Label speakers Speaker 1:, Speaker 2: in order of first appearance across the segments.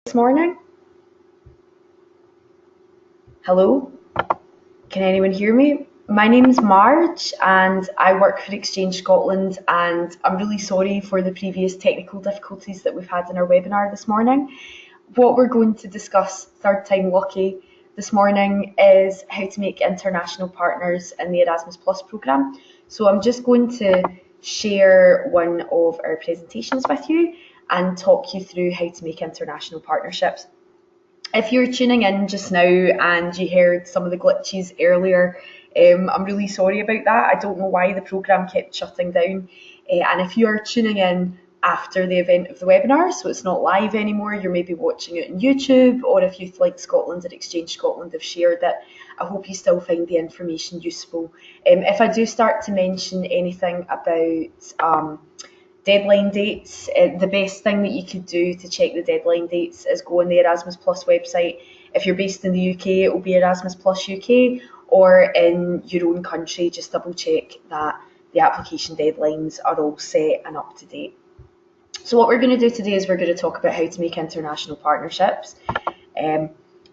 Speaker 1: This morning. Hello, can anyone hear me? My name's Marge and I work for Exchange Scotland, and I'm really sorry for the previous technical difficulties that we've had in our webinar this morning. What we're going to discuss, third time lucky, this morning is how to make international partners in the Erasmus Plus programme. So I'm just going to share one of our presentations with you and talk you through how to make international partnerships. If you're tuning in just now and you heard some of the glitches earlier, I'm really sorry about that. I don't know why the programme kept shutting down. And if you are tuning in after the event of the webinar, so it's not live anymore, you're maybe watching it on YouTube, or if Youth Like Scotland or Exchange Scotland have shared it, I hope you still find the information useful. If I do start to mention anything about deadline dates, the best thing that you could do to check the deadline dates is go on the Erasmus Plus website. If you're based in the UK, it will be Erasmus Plus UK, or in your own country, just double check that the application deadlines are all set and up to date. So what we're going to do today is we're going to talk about how to make international partnerships. I'm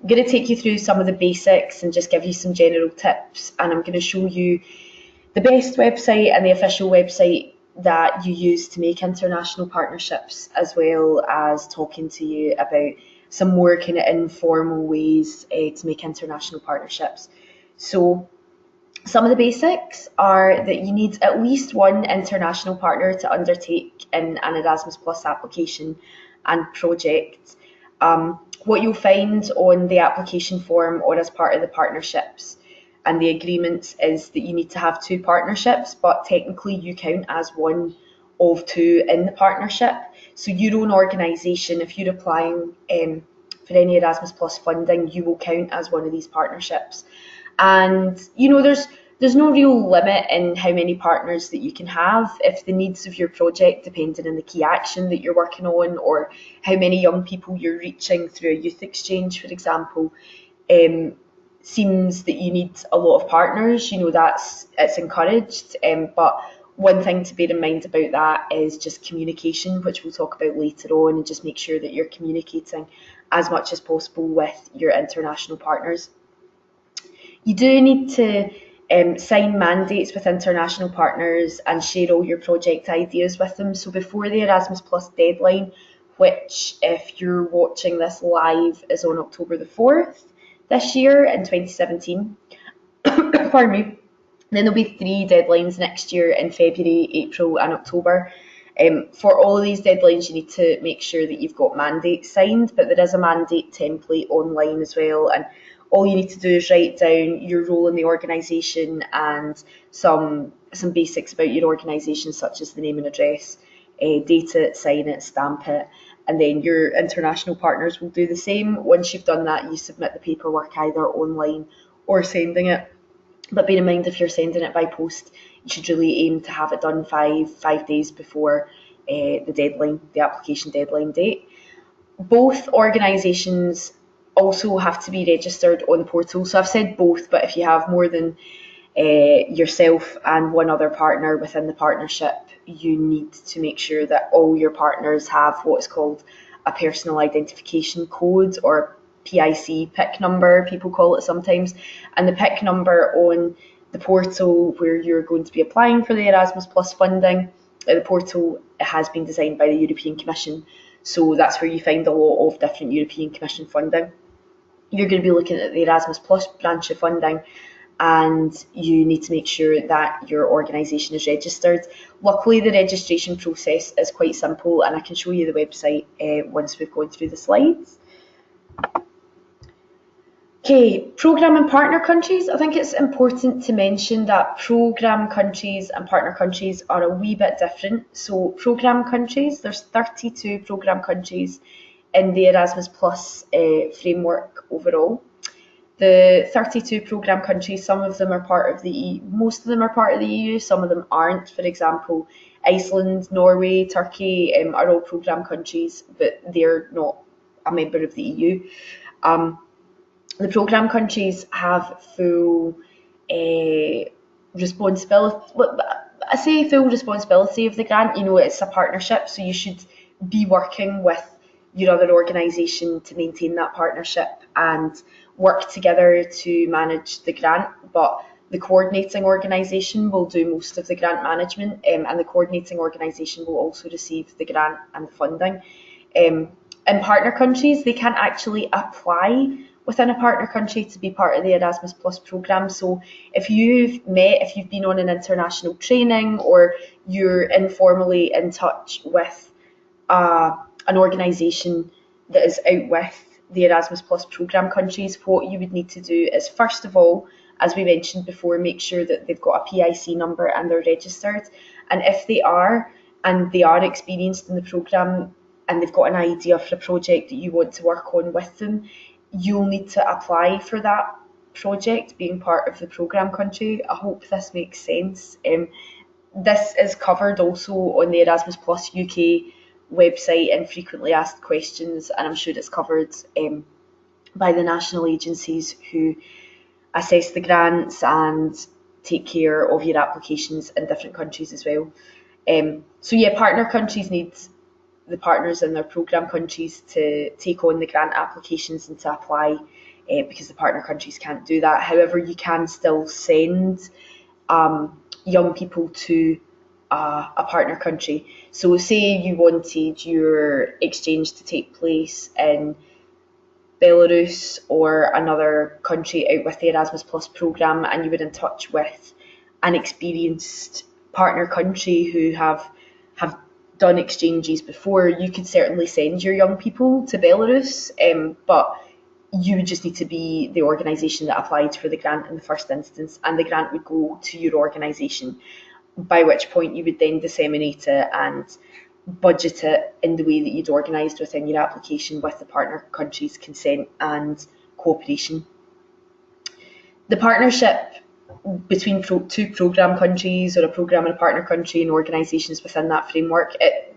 Speaker 1: going to take you through some of the basics and just give you some general tips, and I'm going to show you the best website and the official website that you use to make international partnerships, as well as talking to you about some more kind of informal ways to make international partnerships. So some of the basics are that you need at least one international partner to undertake in an Erasmus Plus application and project. What you'll find on the application form or as part of the partnerships and the agreements is that you need to have two partnerships, but technically you count as one of two in the partnership. So your own organisation, if you're applying for any Erasmus Plus funding, you will count as one of these partnerships. And there's no real limit in how many partners that you can have if the needs of your project, depending on the key action that you're working on, or how many young people you're reaching through a youth exchange, for example, seems that you need a lot of partners. It's encouraged, but one thing to bear in mind about that is just communication, which we'll talk about later on, and just make sure that you're communicating as much as possible with your international partners. You do need to sign mandates with international partners and share all your project ideas with them. So before the Erasmus Plus deadline, which, if you're watching this live, is on October the 4th this year in 2017, pardon me, then there'll be 3 deadlines next year in February, April and October. For all of these deadlines, you need to make sure that you've got mandates signed, but there is a mandate template online as well, and all you need to do is write down your role in the organisation and some basics about your organisation, such as the name and address, date it, sign it, stamp it, and then your international partners will do the same. Once you've done that, you submit the paperwork either online or sending it. But bear in mind, if you're sending it by post, you should really aim to have it done five days before the application deadline date. Both organisations also have to be registered on the portal. So I've said both, but if you have more than yourself and one other partner within the partnership, you need to make sure that all your partners have what's called a personal identification code, or PIC number, people call it sometimes. And the PIC number on the portal where you're going to be applying for the Erasmus Plus funding, the portal has been designed by the European Commission. So that's where you find a lot of different European Commission funding. You're going to be looking at the Erasmus Plus branch of funding, and you need to make sure that your organisation is registered. Luckily, the registration process is quite simple, and I can show you the website once we've gone through the slides. Okay, programme and partner countries. I think it's important to mention that programme countries and partner countries are a wee bit different. So programme countries, there's 32 programme countries in the Erasmus Plus framework overall. The 32 programme countries, some of them are part of the EU, most of them are part of the EU, some of them aren't. For example, Iceland, Norway, Turkey are all programme countries, but they're not a member of the EU. The programme countries have full responsibility. I say full responsibility of the grant. It's a partnership, so you should be working with your other organisation to maintain that partnership and work together to manage the grant, but the coordinating organisation will do most of the grant management, and the coordinating organisation will also receive the grant and the funding. In partner countries, they can't actually apply within a partner country to be part of the Erasmus Plus programme. So if you've been on an international training, or you're informally in touch with an organisation that is out with the Erasmus Plus programme countries, what you would need to do is, first of all, as we mentioned before, make sure that they've got a PIC number and they're registered. And if they are, and they are experienced in the programme, and they've got an idea for a project that you want to work on with them, you'll need to apply for that project being part of the programme country. I hope this makes sense. This is covered also on the Erasmus Plus UK website in frequently asked questions, and I'm sure it's covered by the national agencies who assess the grants and take care of your applications in different countries as well. So yeah, partner countries need the partners in their programme countries to take on the grant applications and to apply, because the partner countries can't do that. However, you can still send young people to a partner country. So say you wanted your exchange to take place in Belarus or another country out with the Erasmus Plus programme, and you were in touch with an experienced partner country who have done exchanges before, you could certainly send your young people to Belarus, but you would just need to be the organisation that applied for the grant in the first instance, and the grant would go to your organisation, by which point you would then disseminate it and budget it in the way that you'd organised within your application with the partner country's consent and cooperation. The partnership between two programme countries, or a programme and a partner country, and organisations within that framework,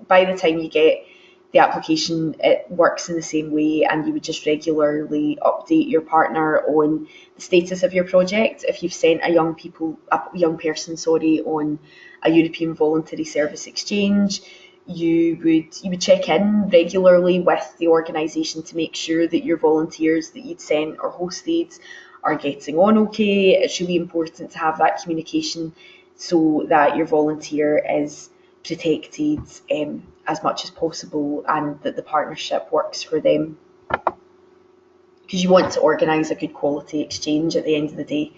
Speaker 1: by the time you get the application, it works in the same way, and you would just regularly update your partner on the status of your project. If you've sent a young person on a European voluntary service exchange, you would check in regularly with the organisation to make sure that your volunteers that you'd sent or hosted are getting on okay. It's really important to have that communication so that your volunteer is protected as much as possible, and that the partnership works for them, because you want to organise a good quality exchange at the end of the day.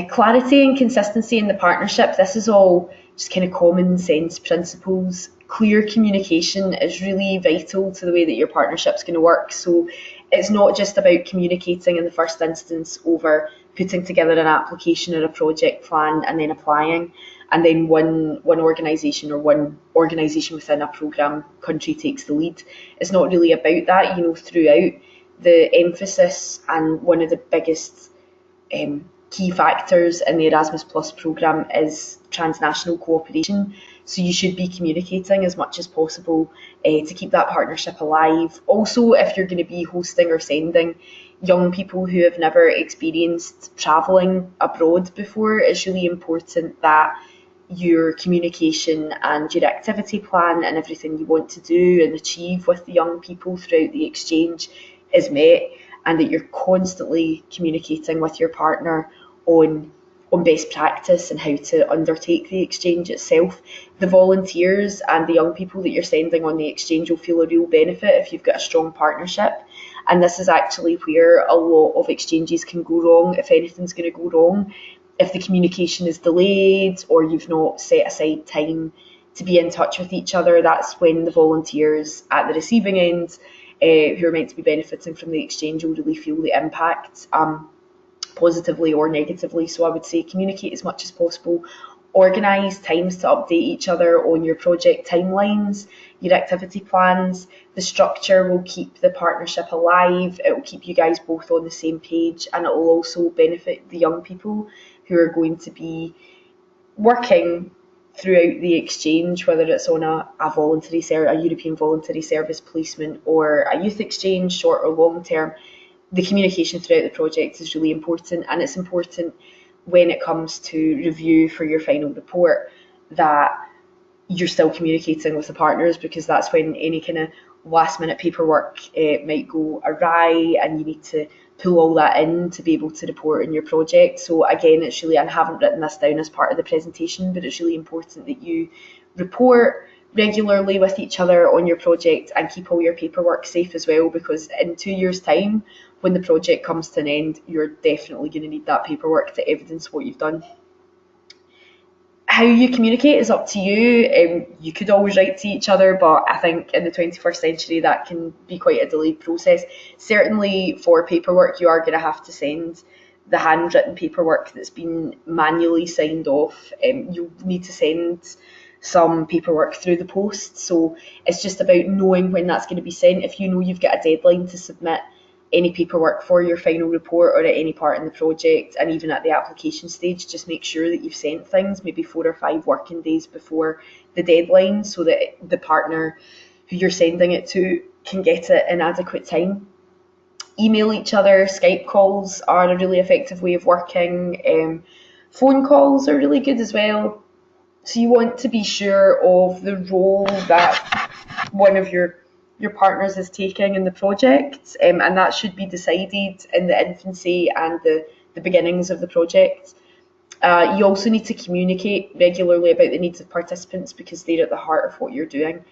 Speaker 1: Clarity and consistency in the partnership, this is all just kind of common sense principles. Clear communication is really vital to the way that your partnership's going to work. So it's not just about communicating in the first instance over putting together an application or a project plan and then applying, and then one organisation or one organisation within a programme country takes the lead. It's not really about that. Throughout, the emphasis and one of the biggest key factors in the Erasmus Plus programme is transnational cooperation. So you should be communicating as much as possible to keep that partnership alive. Also, if you're going to be hosting or sending young people who have never experienced travelling abroad before, it's really important that your communication and your activity plan and everything you want to do and achieve with the young people throughout the exchange is met, and that you're constantly communicating with your partner on best practice and how to undertake the exchange itself. The volunteers and the young people that you're sending on the exchange will feel a real benefit if you've got a strong partnership, and this is actually where a lot of exchanges can go wrong. If anything's going to go wrong, if the communication is delayed or you've not set aside time to be in touch with each other, that's when the volunteers at the receiving end, who are meant to be benefiting from the exchange, will really feel the impact, positively or negatively. So I would say communicate as much as possible. Organise times to update each other on your project timelines, your activity plans. The structure will keep the partnership alive. It will keep you guys both on the same page, and it will also benefit the young people who are going to be working throughout the exchange, whether it's on a European voluntary service placement or a youth exchange, short or long term. The communication throughout the project is really important, and it's important when it comes to review for your final report that you're still communicating with the partners, because that's when any kind of last minute paperwork might go awry and you need to pull all that in to be able to report on your project. So again, it's really, and I haven't written this down as part of the presentation, but it's really important that you report regularly with each other on your project and keep all your paperwork safe as well, because in 2 years' time, when the project comes to an end, you're definitely going to need that paperwork to evidence what you've done. How you communicate is up to you. You could always write to each other, but I think in the 21st century that can be quite a delayed process. Certainly for paperwork, you are going to have to send the handwritten paperwork that's been manually signed off. You'll need to send some paperwork through the post, so it's just about knowing when that's going to be sent. If you know you've got a deadline to submit any paperwork for your final report or at any part in the project, and even at the application stage, just make sure that you've sent things maybe 4 or 5 working days before the deadline, so that the partner who you're sending it to can get it in adequate time. Email each other, Skype calls are a really effective way of working. Phone calls are really good as well. So you want to be sure of the role that one of your partners is taking in the project, and that should be decided in the infancy and the beginnings of the project. You also need to communicate regularly about the needs of participants, because they're at the heart of what you're doing.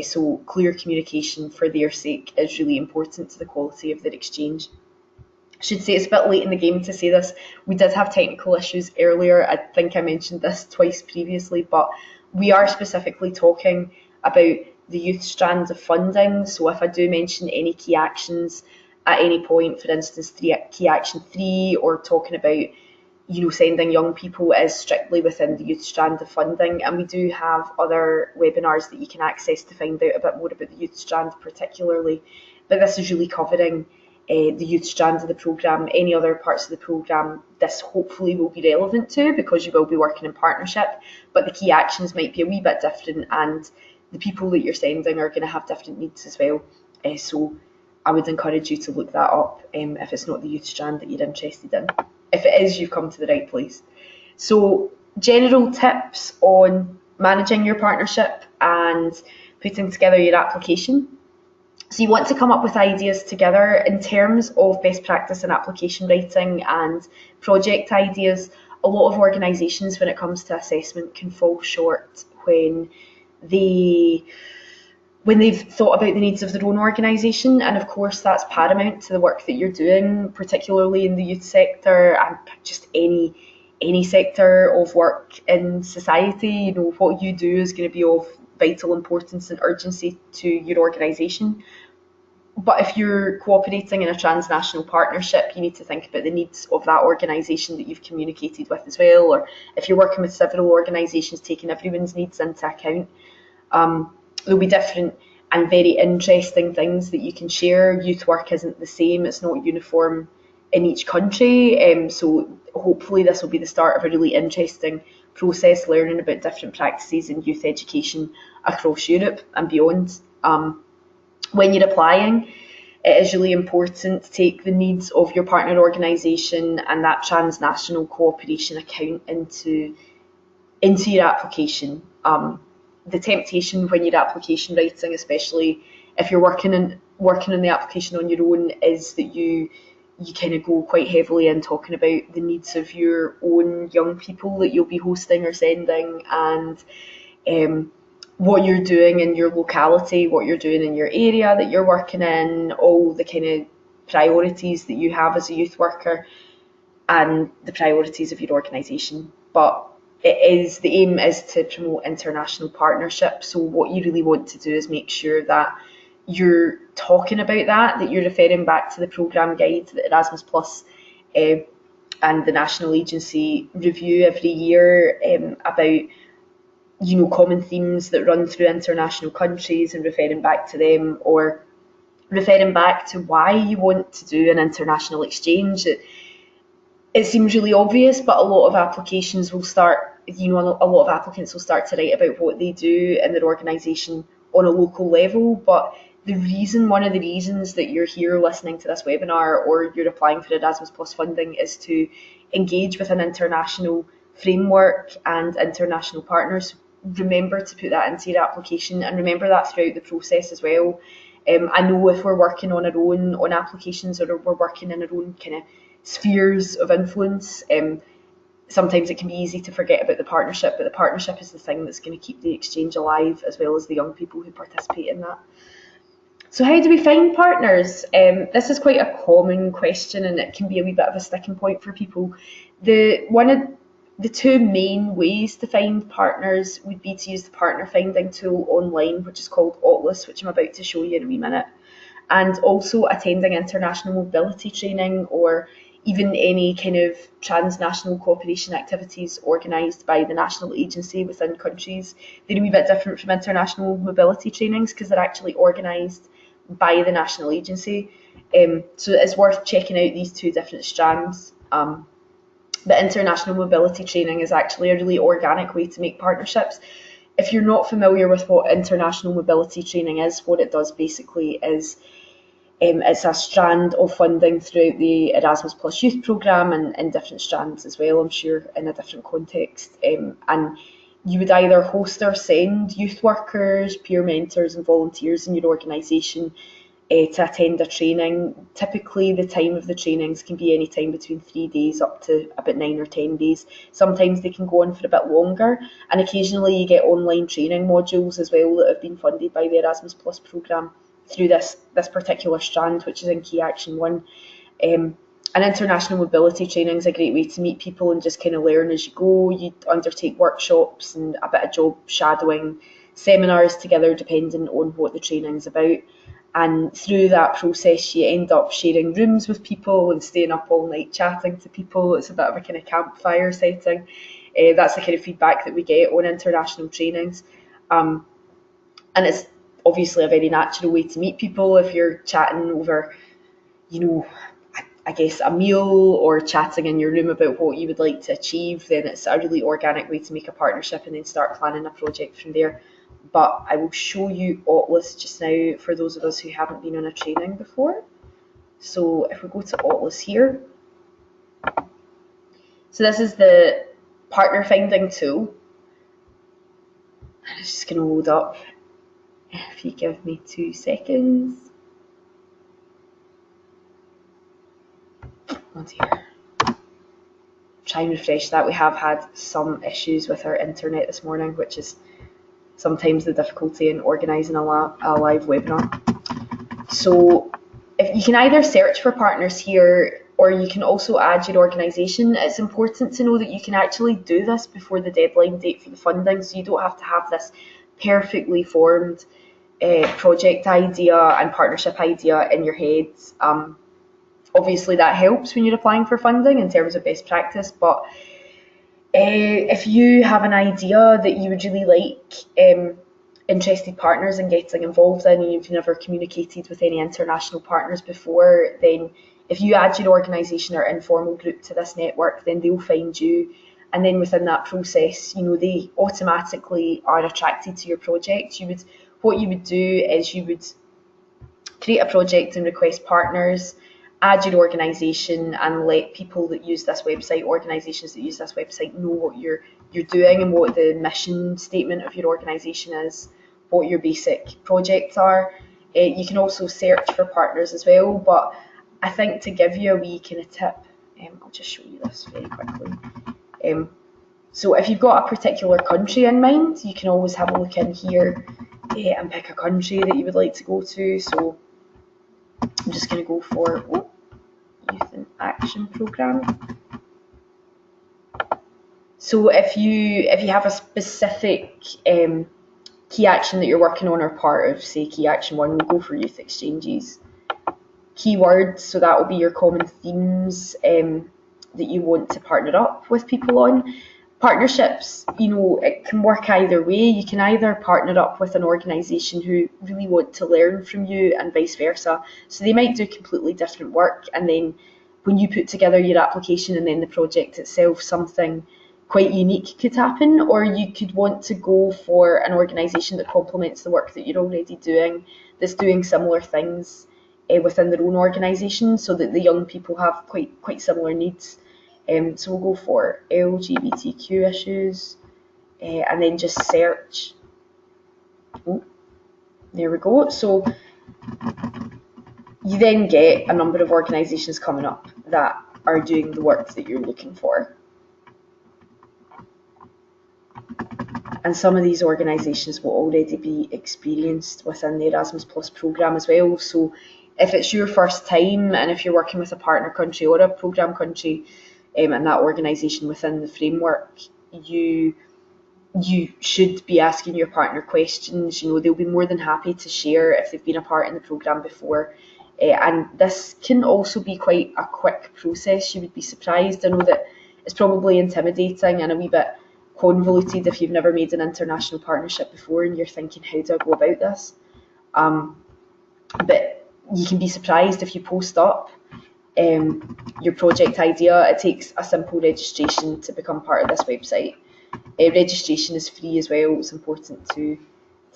Speaker 1: So clear communication for their sake is really important to the quality of their exchange. I should say, it's a bit late in the game to say this. We did have technical issues earlier. I think I mentioned this twice previously, but we are specifically talking about the youth strands of funding. So if I do mention any key actions at any point, for instance, key action 3, or talking about sending young people, is strictly within the youth strand of funding. And we do have other webinars that you can access to find out a bit more about the youth strand particularly. But this is really covering the youth strands of the programme. Any other parts of the programme, this hopefully will be relevant to, because you will be working in partnership, but the key actions might be a wee bit different, and the people that you're sending are going to have different needs as well. So I would encourage you to look that up if it's not the youth strand that you're interested in. If it is, you've come to the right place. So general tips on managing your partnership and putting together your application. So you want to come up with ideas together in terms of best practice in application writing and project ideas. A lot of organisations, when it comes to assessment, can fall short when they've thought about the needs of their own organisation, and of course that's paramount to the work that you're doing, particularly in the youth sector and just any sector of work in society. What you do is going to be of vital importance and urgency to your organisation. But if you're cooperating in a transnational partnership, you need to think about the needs of that organisation that you've communicated with as well. Or if you're working with several organisations, taking everyone's needs into account. There'll be different and very interesting things that you can share. Youth work isn't the same, it's not uniform in each country. So hopefully this will be the start of a really interesting process, learning about different practices in youth education across Europe and beyond. When you're applying, it is really important to take the needs of your partner organisation and that transnational cooperation account into your application. The temptation when you're application writing, especially if you're working on the application on your own, is that you kind of go quite heavily in talking about the needs of your own young people that you'll be hosting or sending, and what you're doing in your locality, what you're doing in your area that you're working in, all the kind of priorities that you have as a youth worker and the priorities of your organisation. But the aim is to promote international partnership. So what you really want to do is make sure that you're talking about that you're referring back to the programme guide that Erasmus Plus and the national agency review every year about common themes that run through international countries, and referring back to them, or referring back to why you want to do an international exchange. It seems really obvious, but a lot of applications will start, a lot of applicants will start to write about what they do in their organisation on a local level. But one of the reasons that you're here listening to this webinar, or you're applying for Erasmus Plus funding, is to engage with an international framework and international partners. Remember to put that into your application, and remember that throughout the process as well. I know if we're working on our own on applications, or we're working in our own kind of spheres of influence, sometimes it can be easy to forget about the partnership, but the partnership is the thing that's going to keep the exchange alive, as well as the young people who participate in that. So how do we find partners? This is quite a common question, and it can be a wee bit of a sticking point for people. One of the two main ways to find partners would be to use the partner finding tool online, which is called Atlas, which I'm about to show you in a wee minute, and also attending international mobility training, or even any kind of transnational cooperation activities organised by the national agency within countries. They're a wee bit different from international mobility trainings because they're actually organised by the national agency. So it's worth checking out these two different strands. The international mobility training is actually a really organic way to make partnerships. If you're not familiar with what international mobility training is, what it does basically is it's a strand of funding throughout the Erasmus Plus Youth Programme, and in different strands as well, I'm sure, in a different context. And you would either host or send youth workers, peer mentors and volunteers in your organisation to attend a training. Typically, the time of the trainings can be any time between 3 days up to about 9 or 10 days. Sometimes they can go on for a bit longer, and occasionally you get online training modules as well that have been funded by the Erasmus Plus programme through this particular strand, which is in Key Action 1. And international mobility training is a great way to meet people and just kind of learn as you go. You undertake workshops and a bit of job shadowing, seminars together, depending on what the training's about. And through that process, you end up sharing rooms with people and staying up all night chatting to people. It's a bit of a kind of campfire setting. That's the kind of feedback that we get on international trainings. And it's obviously a very natural way to meet people. If you're chatting over, I guess a meal, or chatting in your room about what you would like to achieve, then it's a really organic way to make a partnership and then start planning a project from there. But I will show you Atlas just now for those of us who haven't been on a training before. So if we go to Atlas here, so this is the partner finding tool. It's just going to load up. If you give me 2 seconds. Oh dear. Try and refresh that. We have had some issues with our internet this morning, which is sometimes the difficulty in organising a live webinar. So if you can either search for partners here, or you can also add your organisation. It's important to know that you can actually do this before the deadline date for the funding, so you don't have to have this perfectly formed project idea and partnership idea in your head. Obviously that helps when you're applying for funding in terms of best practice, but if you have an idea that you would really like interested partners in getting involved in, and you've never communicated with any international partners before, then if you add your organisation or informal group to this network, then they'll find you, and then within that process, they automatically are attracted to your project. What you would do is you would create a project and request partners, add your organisation, and let people that use this website, organisations that use this website, know what you're doing and what the mission statement of your organisation is, what your basic projects are. You can also search for partners as well, but I think to give you a wee kind of tip, I'll just show you this very quickly. So if you've got a particular country in mind, you can always have a look in here and pick a country that you would like to go to. So I'm just going to go for Youth in Action Programme. So if you have a specific key action that you're working on, or part of, say, Key Action 1, we'll go for youth exchanges. Keywords, so that will be your common themes that you want to partner up with people on. Partnerships, it can work either way. You can either partner up with an organisation who really want to learn from you, and vice versa. So they might do completely different work, and then when you put together your application and then the project itself, something quite unique could happen. Or you could want to go for an organisation that complements the work that you're already doing, that's doing similar things within their own organisation, so that the young people have quite similar needs. So we'll go for LGBTQ issues, and then just search. Oh, there we go. So You then get a number of organisations coming up that are doing the work that you're looking for. And some of these organisations will already be experienced within the Erasmus Plus programme as well. So if it's your first time and if you're working with a partner country or a programme country and that organisation within the framework, you should be asking your partner questions. You know, they'll be more than happy to share if they've been a part in the programme before. And this can also be quite a quick process. You would be surprised. I know that it's probably intimidating and a wee bit convoluted if you've never made an international partnership before and you're thinking, how do I go about this? But you can be surprised if you post up your project idea. It takes a simple registration to become part of this website. Registration is free as well. It's important to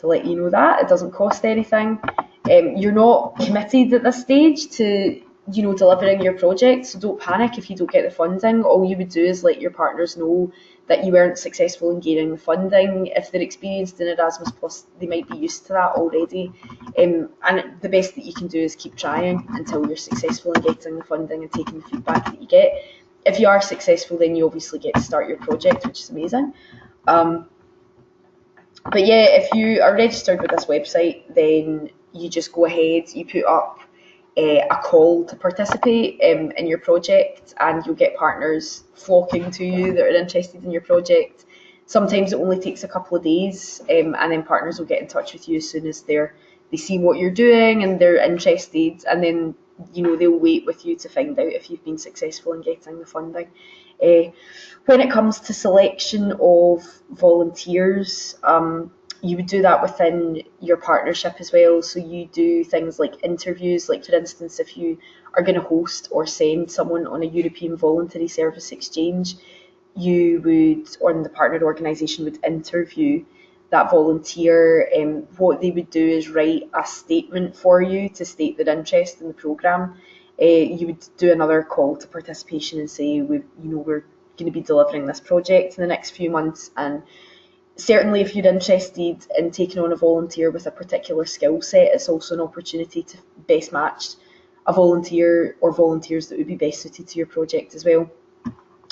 Speaker 1: let you know that. It doesn't cost anything. You're not committed at this stage to delivering your project, so don't panic if you don't get the funding. All you would do is let your partners know that you weren't successful in gaining the funding. If they're experienced in Erasmus Plus, they might be used to that already. And the best that you can do is keep trying until you're successful in getting the funding and taking the feedback that you get. If you are successful, then you obviously get to start your project, which is amazing. But yeah, if you are registered with this website, then you just go ahead, you put up a call to participate in your project, and you'll get partners flocking to you that are interested in your project. Sometimes it only takes a couple of days, and then partners will get in touch with you as soon as they see what you're doing and they're interested, and then they'll wait with you to find out if you've been successful in getting the funding. When it comes to selection of volunteers, you would do that within your partnership as well. So you do things like interviews, like for instance, if you are going to host or send someone on a European voluntary service exchange, you would, or the partnered organisation would interview that volunteer. What they would do is write a statement for you to state their interest in the programme. You would do another call to participation and say, we're going to be delivering this project in the next few months, and certainly if you're interested in taking on a volunteer with a particular skill set, it's also an opportunity to best match a volunteer or volunteers that would be best suited to your project as well.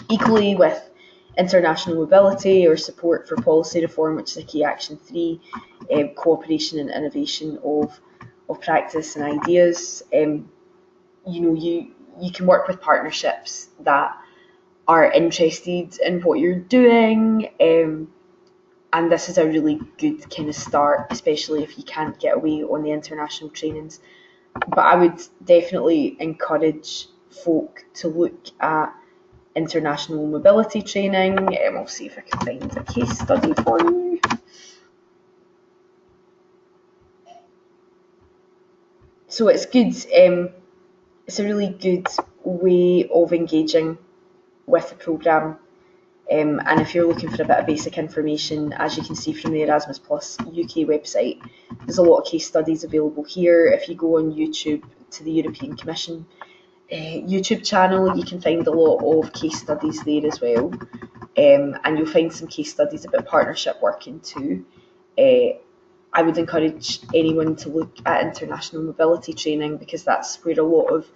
Speaker 1: Equally with international mobility or support for policy reform, which is a key action 3, cooperation and innovation of practice and ideas. You can work with partnerships that are interested in what you're doing, and this is a really good kind of start, especially if you can't get away on the international trainings. But I would definitely encourage folk to look at international mobility training. I'll see if I can find a case study for you. So it's good. It's a really good way of engaging with the programme. And if you're looking for a bit of basic information, as you can see from the Erasmus Plus UK website, there's a lot of case studies available here. If you go on YouTube to the European Commission YouTube channel, you can find a lot of case studies there as well. And you'll find some case studies about partnership working too. I would encourage anyone to look at international mobility training, because that's where a lot of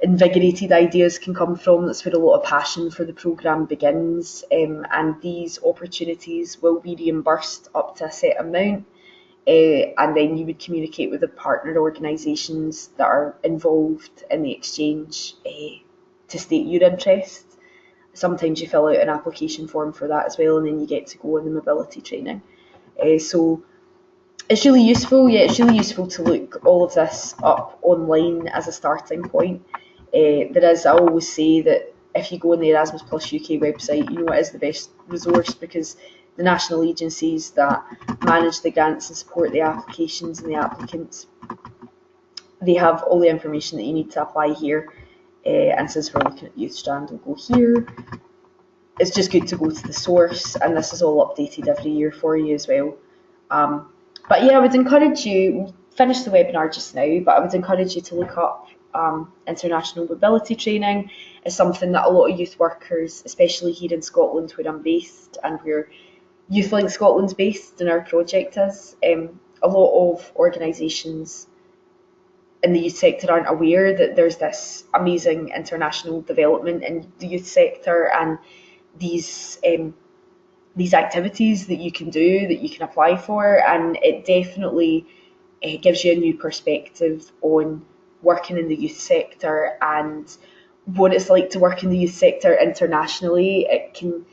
Speaker 1: invigorated ideas can come from. That's where a lot of passion for the programme begins, and these opportunities will be reimbursed up to a set amount, and then you would communicate with the partner organisations that are involved in the exchange to state your interest. Sometimes you fill out an application form for that as well, and then you get to go on the mobility training. So it's really useful. Yeah, it's really useful to look all of this up online as a starting point. I always say that if you go on the Erasmus Plus UK website, it is the best resource, because the national agencies that manage the grants and support the applications and the applicants, they have all the information that you need to apply here. And since we're looking at Youth Strand, we'll go here. It's just good to go to the source, and this is all updated every year for you as well. But yeah, I would encourage you, we finished the webinar just now, but I would encourage you to look up international mobility training. Is something that a lot of youth workers, especially here in Scotland where I'm based and where YouthLink Scotland's based and our project is, a lot of organisations in the youth sector aren't aware that there's this amazing international development in the youth sector, and these activities that you can do, that you can apply for, and it definitely gives you a new perspective on working in the youth sector and what it's like to work in the youth sector internationally. It can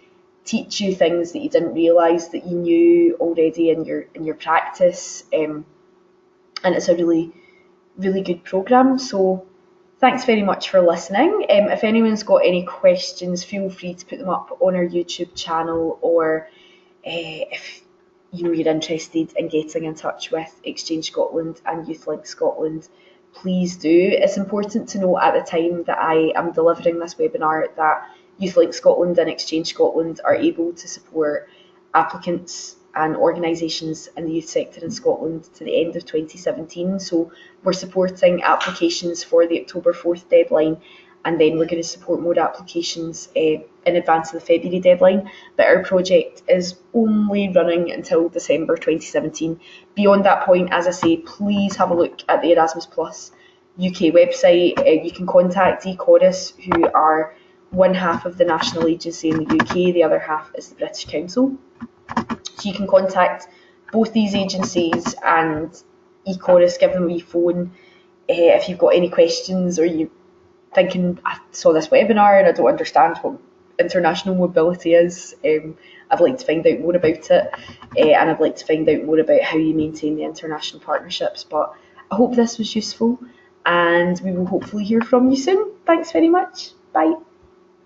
Speaker 1: teach you things that you didn't realise that you knew already in your practice, and it's a really good programme. So thanks very much for listening. If anyone's got any questions, feel free to put them up on our YouTube channel, or if you're interested in getting in touch with Exchange Scotland and YouthLink Scotland, please do. It's important to note at the time that I am delivering this webinar that YouthLink Scotland and Exchange Scotland are able to support applicants and organisations in the youth sector in Scotland to the end of 2017. So we're supporting applications for the October 4th deadline, and then we're going to support more applications in advance of the February deadline. But our project is only running until December 2017. Beyond that point, as I say, please have a look at the Erasmus Plus UK website. You can contact eChorus, who are one half of the national agency in the UK, the other half is the British Council. So you can contact both these agencies and eChorus, give them a wee phone if you've got any questions, or you thinking, I saw this webinar and I don't understand what international mobility is. I'd like to find out more about it, and I'd like to find out more about how you maintain the international partnerships. But I hope this was useful, and we will hopefully hear from you soon. Thanks very much. Bye.